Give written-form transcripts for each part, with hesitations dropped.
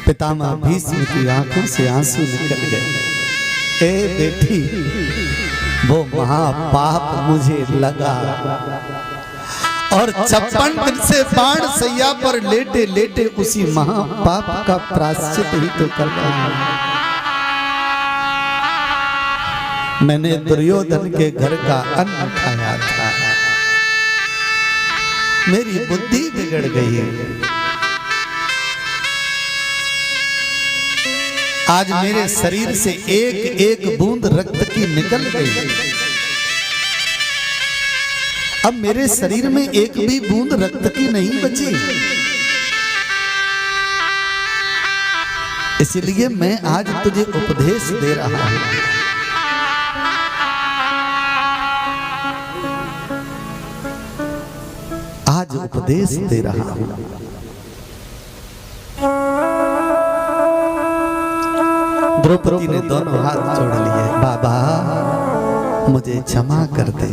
पितामह भीष्म की आंखों से आंसू निकल गए। ए बेटी, वो महापाप मुझे लगा और 56 दिन से बाण सैया पर लेटे लेटे उसी महापाप का प्रायश्चित ही तो कर रहा हूं। मैंने दुर्योधन के घर का अन्न खाया था, मेरी बुद्धि बिगड़ गई है। आज मेरे शरीर से एक एक बूंद रक्त की निकल गई। अब मेरे शरीर में एक भी बूंद रक्त की नहीं बची। इसलिए मैं आज तुझे उपदेश दे रहा हूं। आज उपदेश दे रहा हूं। द्रौपदी ने दोनों हाथ जोड़ लिए। बाबा, मुझे क्षमा कर दे,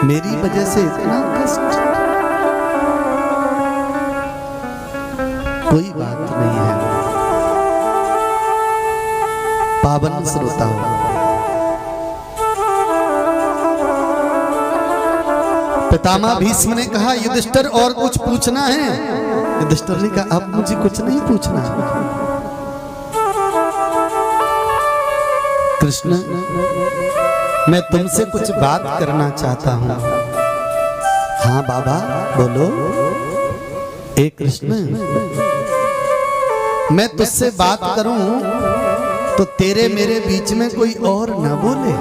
मेरी वजह से इतना कष्ट। कोई बात नहीं है। पावन श्रोताओं, पितामह भीष्म ने कहा, युधिष्ठिर और कुछ पूछना है? युधिष्ठिर ने कहा, अब मुझे कुछ नहीं पूछना है। कृष्ण, मैं तुमसे कुछ बात करना चाहता हूं। हाँ बाबा, बोलो। ए कृष्ण, मैं तुझसे बात करूं तो तेरे मेरे बीच में कोई और न बोले।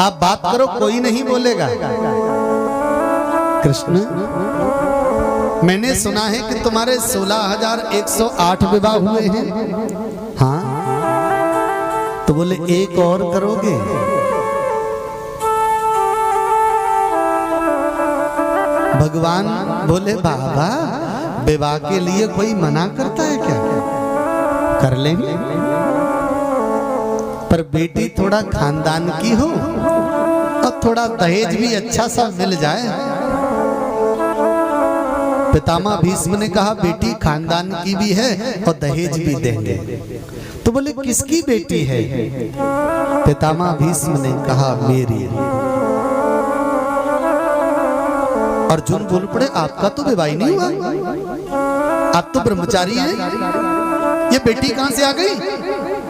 आप बात करो, कोई नहीं बोलेगा। कृष्ण, मैंने सुना है कि तुम्हारे 16,108 विवाह हुए हैं। हाँ, तो बोले एक और करोगे? भगवान बोले, बाबा, विवाह के लिए कोई मना करता है क्या? कर लेंगे, पर बेटी थोड़ा खानदान की हो और थोड़ा दहेज भी अच्छा सा मिल जाए। पितामह भीष्म ने कहा, बेटी खानदान की भी है और दहेज भी देंगे। तो बोले, किसकी बेटी है? पितामह भीष्म ने कहा, मेरी। अर्जुन बोल पड़े, आपका तो विवाह नहीं हुआ, आप तो ब्रह्मचारी हैं। ये बेटी कहां से आ गई?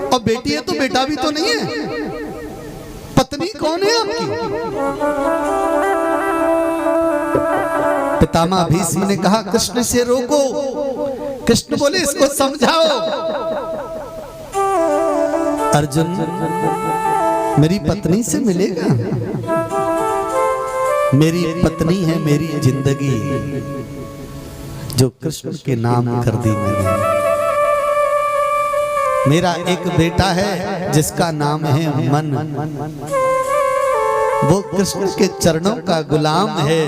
और बेटी है तो बेटा भी तो नहीं है। पत्नी कौन है आपकी? पितामह भीष्म ने कहा, कृष्ण से रोको। कृष्ण बोले, इसको समझाओ। अर्जुन, मेरी पत्नी से मिलेगा? मेरी पत्नी है मेरी जिंदगी, जो कृष्ण के नाम कर दी मैंने। मेरा एक बेटा है जिसका नाम है मन, वो कृष्ण के चरणों का गुलाम है।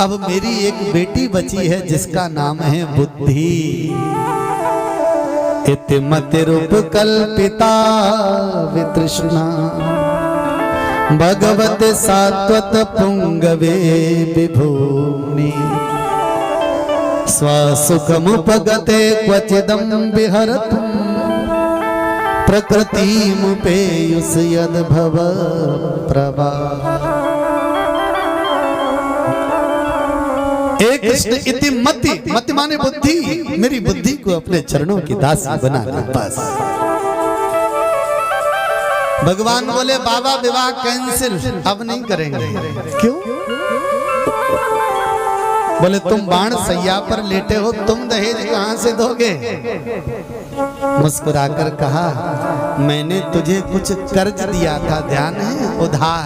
अब मेरी एक बेटी बची है जिसका नाम है बुद्धि। इतिमतिरूप कल्पिता वितृष्णा, भगवते सात्वत पुंगवे विभूनि, स्वसुखमुपगते क्वचिदं विहरतुं, प्रकृतिमुपेयुष यद्भव प्रवाह। एक कृष्ण इति मति, मति माने बुद्धि, मेरी बुद्धि को अपने चरणों की दासी बना ले बस। भगवान बोले, बाबा विवाह कैंसिल, अब नहीं करेंगे। क्यों? बोले, तुम बाण सैया पर लेटे हो, तुम दहेज कहां से दोगे? मुस्कुराकर कहा, मैंने तुझे कुछ कर्ज दिया था, ध्यान है? उधार।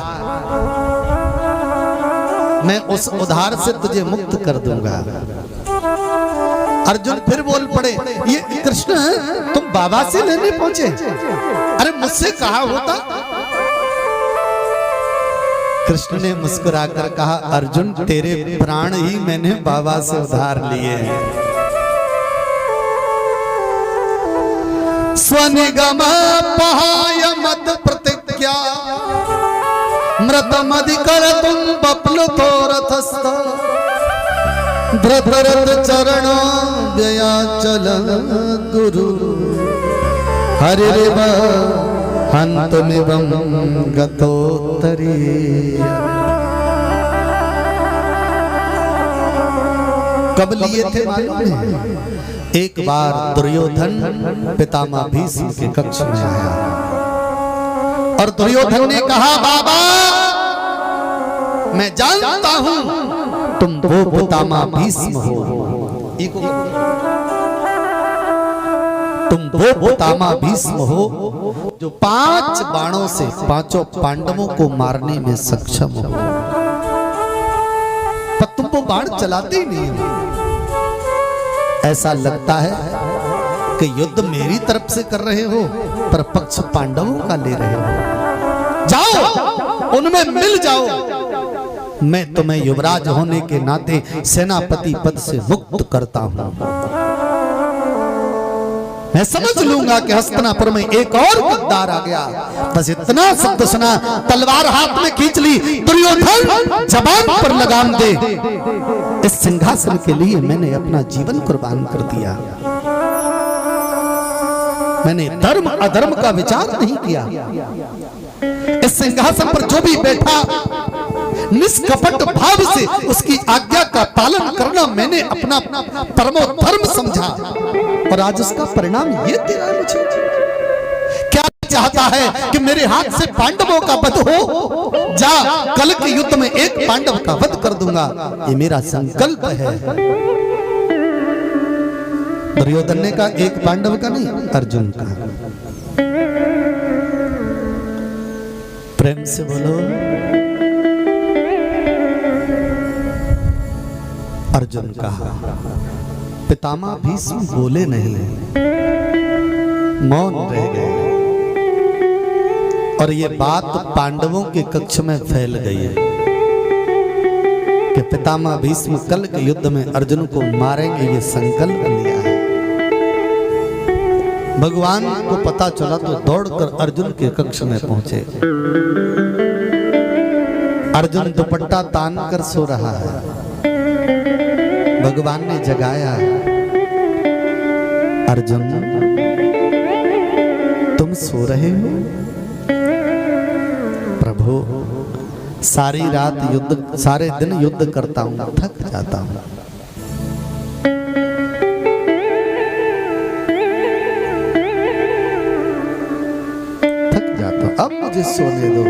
मैं उस उधार से तुझे मुक्त कर दूंगा। अर्जुन फिर बोल पड़े, ये कृष्ण तुम बाबा से लेने पहुंचे? अरे मुझसे कहा होता। कृष्ण ने मुस्कुराकर कहा, अर्जुन तेरे प्राण ही मैंने बाबा से उधार लिए हैं। स्वनिगम पहाय मत प्रतिज्ञा, मृतमधिकर तुम बप्लुतो रथस्थ, भरत चरणों व्ययाचल गुरु हरिव हन्तमिवं गतोत्तरी। कब लिए थे मालूम है? एक बार दुर्योधन पितामह भीष्म के कक्ष में आया और दुर्योधन ने कहा, बाबा मैं जानता हूं तुम वो पितामह भीष्म हो, तुम वो पितामह भीष्म हो जो 5 बाणों से 5 पांडवों को मारने में सक्षम हो, पर तुम वो बाण चलाते ही नहीं हो। ऐसा लगता है कि युद्ध मेरी तरफ से कर रहे हो पर पक्ष पांडवों का ले रहे हो। जाओ उनमें मिल जाओ, मैं तुम्हें युवराज होने के नाते सेनापति पद से मुक्त करता हूं। मैं समझ लूंगा कि हस्तिनापुर में एक और गद्दार आ गया। बस इतना शब्द सुना, तलवार हाथ में खींच ली। दुर्योधन जबान पर लगाम दे, इस सिंहासन के लिए मैंने अपना जीवन कुर्बान कर दिया। मैंने धर्म अधर्म का विचार नहीं किया। इस सिंहासन पर जो भी बैठा निष्कपट भाव से उसकी आज्ञा का पालन करना मैंने अपना परमो धर्म समझा और आज उसका परिणाम ये दे रहा है मुझे। क्या चाहता है कि मेरे हाथ से पांडवों का वध हो? जा, कल के युद्ध में एक पांडव का वध कर दूंगा, ये मेरा संकल्प है। दुर्योधन ने कहा, एक पांडव का नहीं, अर्जुन का। प्रेम से बोलो। अर्जुन कहा। पितामह भीष्म बोले नहीं, मौन रह गए और ये बात पांडवों के कक्ष में फैल गई है कि पितामह भीष्म कल के युद्ध में अर्जुन को मारेंगे, ये संकल्प लिया है। भगवान को पता चला तो दौड़कर अर्जुन के कक्ष में पहुंचे। अर्जुन दुपट्टा तान कर सो रहा है। भगवान ने जगाया, अर्जुन तुम सो रहे हो? प्रभु सारी रात युद्ध, सारे दिन युद्ध करता हूं, थक जाता हूं। थक जाता हूं, अब मुझे सोने दो।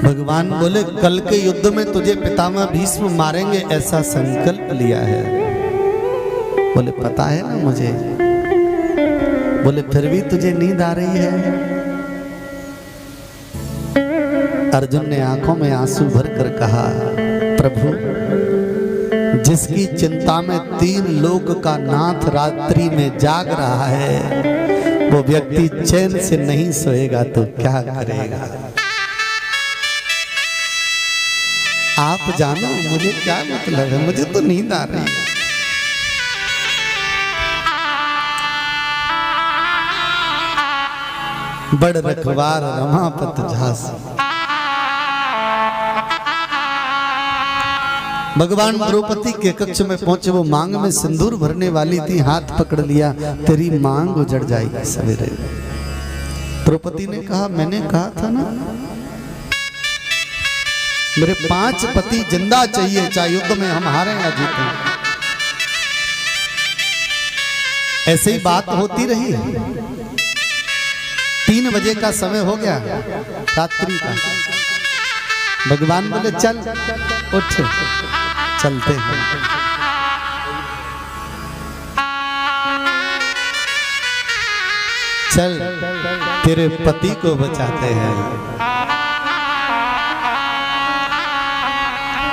भगवान बोले, कल के युद्ध में तुझे पितामह भीष्म मारेंगे, ऐसा संकल्प लिया है। बोले पता है ना मुझे। बोले फिर भी तुझे नींद आ रही है? अर्जुन ने आंखों में आंसू भरकर कहा, प्रभु जिसकी चिंता में 3 लोक का नाथ रात्रि में जाग रहा है, वो व्यक्ति चैन से नहीं सोएगा तो क्या करेगा? आप जानो मुझे क्या मतलब है, मुझे तो नींद आ रही है। बड़ रखवार रमापत झांस। भगवान द्रौपदी के कक्ष में पहुंचे। वो मांग में सिंदूर भरने वाली थी, हाथ पकड़ लिया, तेरी मांग उजड़ जाएगी सवेरे। द्रौपदी ने कहा, मैंने कहा था ना मेरे 5 पति जिंदा चाहिए, चाहे युद्ध में हम हारें या जीतें। ऐसे ही बात होती रही। 3 बजे का समय हो गया रात्रि का। भगवान बोले चल उठ, चलते हैं। चल तेरे पति को बचाते हैं।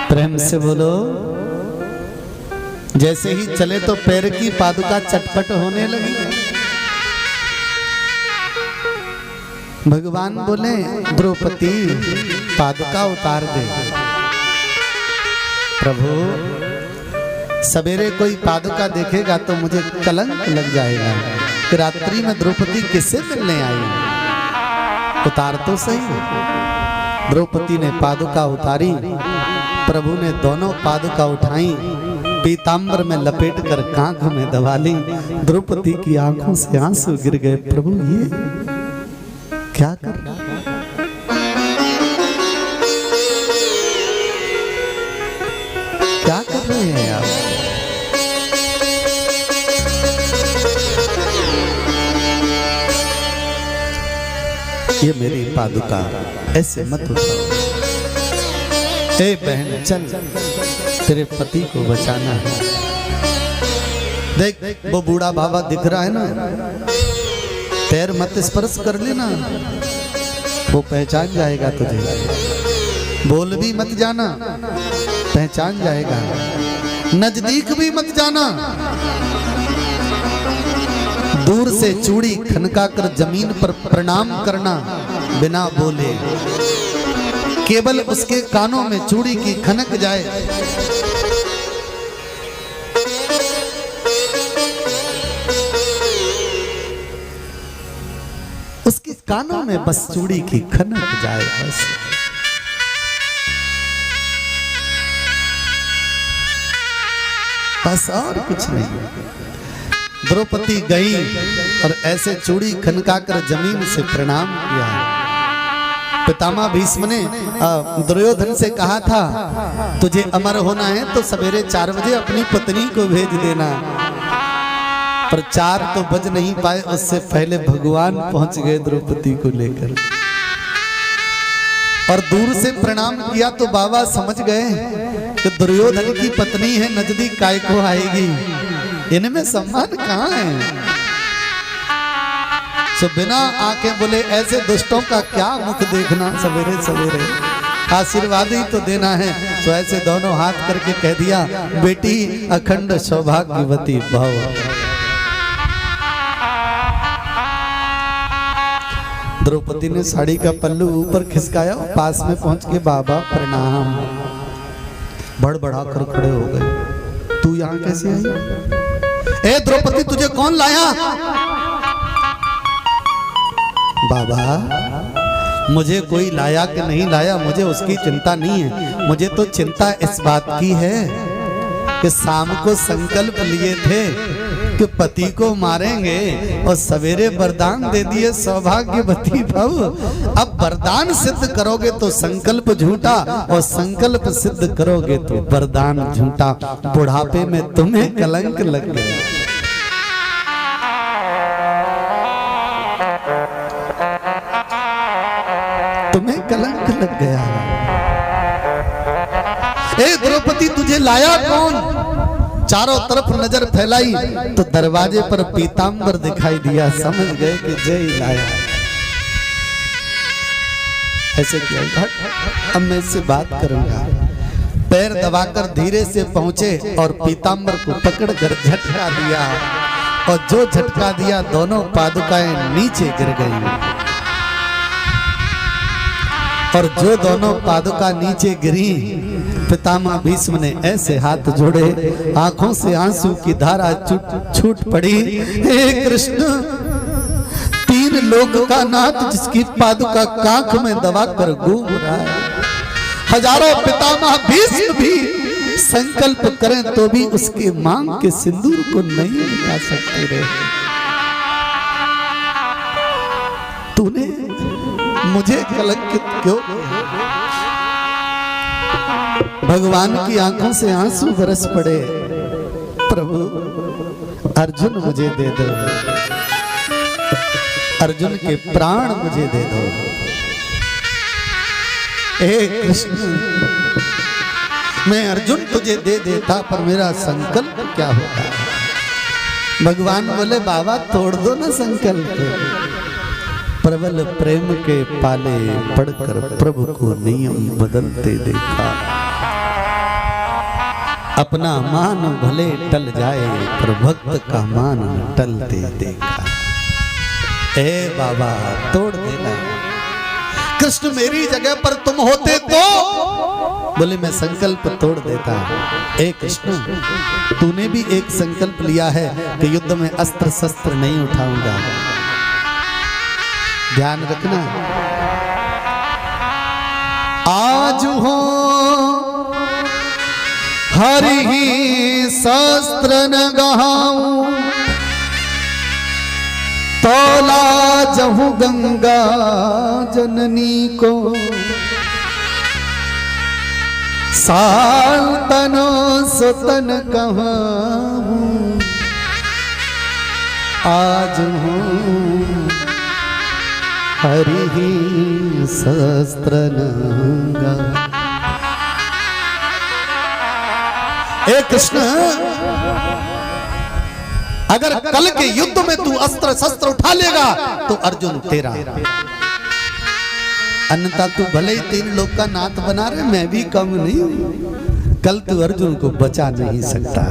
प्रेम से बोलो। जैसे ही चले तो पैर की पादुका चटपट होने लगी। भगवान बोले, द्रौपदी पादुका उतार दे। प्रभु सवेरे कोई पादुका देखेगा तो मुझे कलंक लग जाएगा कि रात्रि में द्रौपदी किससे मिलने आई। उतार तो सही। द्रौपदी ने पादुका उतारी, प्रभु ने दोनों पादुका उठाई, पीतांबर में लपेट कर कांख में दबा ली। द्रौपदी की आंखों से आंसू गिर गए। प्रभु ये क्या कर रहा है? क्या कर रहे हैं आप? ये मेरी पादुका, ऐसे मत उठाओ। ए बहन चल, तेरे पति को बचाना है। देख वो बूढ़ा बाबा दिख रहा है ना, पैर मत स्पर्श कर लेना, वो पहचान जाएगा तुझे। बोल भी मत जाना, पहचान जाएगा। नजदीक भी मत जाना, दूर से चूड़ी खनकाकर जमीन पर प्रणाम करना बिना बोले। केवल उसके कानों में चूड़ी की खनक जाए, उसके कानों में बस चूड़ी की खनक जाए बस। बस और कुछ नहीं। द्रौपदी गई और ऐसे चूड़ी खनकाकर जमीन से प्रणाम किया। पितामह भीष्म ने दुर्योधन से कहा था, तुझे अमर होना है तो सवेरे 4 बजे अपनी पत्नी को भेज देना। पर 4 तो बज नहीं पाए, उससे पहले भगवान पहुंच गए द्रौपदी को लेकर। और दूर से प्रणाम किया तो बाबा समझ गए कि दुर्योधन की पत्नी है, नजदीक काय को आएगी, इनमें सम्मान कहाँ है। तो बिना आंखें बोले ऐसे दुष्टों का क्या मुख देखना सवेरे सवेरे, आशीर्वाद ही तो देना है। तो ऐसे दोनों हाथ करके कह दिया, बेटी अखंड सौभाग्यवती भव। द्रौपदी ने साड़ी का पल्लू ऊपर खिसकाया, पास में पहुंच के बाबा प्रणाम, बड़बड़ा कर खड़े हो गए। तू यहाँ कैसे आई? ए द्रौपदी तुझे कौन लाया? बाबा मुझे कोई लाया कि नहीं लाया मुझे उसकी चिंता नहीं है, मुझे तो चिंता इस बात की है कि शाम को संकल्प लिए थे कि पति को मारेंगे और सवेरे वरदान दे दिए सौभाग्यवती भव। अब वरदान सिद्ध करोगे तो संकल्प झूठा और संकल्प सिद्ध करोगे तो वरदान झूठा। बुढ़ापे में तुम्हें कलंक लग गया। तुम्हें कलंक लग गया। ए द्रौपदी तुझे लाया कौन? चारों तरफ नजर फैलाई तो दरवाजे पर पीतांबर दिखाई दिया, समझ गए कि जय लाया। ऐसे किया, अब मैं इससे बात करूंगा। पैर दबाकर धीरे से पहुंचे और पीतांबर को पकड़कर झटका दिया, और जो झटका दिया दोनों पादुकाएं नीचे गिर गई। और जो दोनों पादुका नीचे गिरी, पितामह भीष्म ने ऐसे हाथ जोड़े, आंखों से आंसू की धारा छूट पड़ी। हे कृष्ण, 3 लोक का नाथ जिसकी पादुका कांख में दबाकर घूम रहा है, हजारों पितामह भीष्म भी संकल्प करें तो भी उसके मांग के सिंदूर को नहीं मिटा सकते रहे। तूने मुझे कलंकित क्यों? भगवान की आंखों से आंसू बरस पड़े। प्रभु अर्जुन मुझे दे दो, अर्जुन के प्राण मुझे दे दो। हे कृष्ण, मैं अर्जुन तुझे दे देता पर मेरा संकल्प क्या होता? भगवान बोले, बाबा तोड़ दो ना संकल्प। प्रबल प्रेम के पाले पड़कर प्रभु को नियम बदलते देखा। अपना मान भले टल जाए पर भक्त का मान टलते देखा। ए बाबा तोड़ देना। कृष्ण मेरी जगह पर तुम होते तो, बोले मैं संकल्प तोड़ देता। ए कृष्ण, तूने भी एक संकल्प लिया है कि युद्ध में अस्त्र शस्त्र नहीं उठाऊंगा। ध्यान रखना। आज हो हरि ही शस्त्र न गहाऊं, तोला जहु गंगा जननी को, साल तनो सुतन कहूं, आज हूँ हरि ही शस्त्र नंगा। हे कृष्ण, अगर कल के युद्ध में तू अस्त्र शस्त्र उठा लेगा तो अर्जुन तेरा, अन्यथा तू भले ही 3 लोग का नाथ बना रहे, मैं भी कम नहीं हूं, कल तू अर्जुन को बचा नहीं सकता।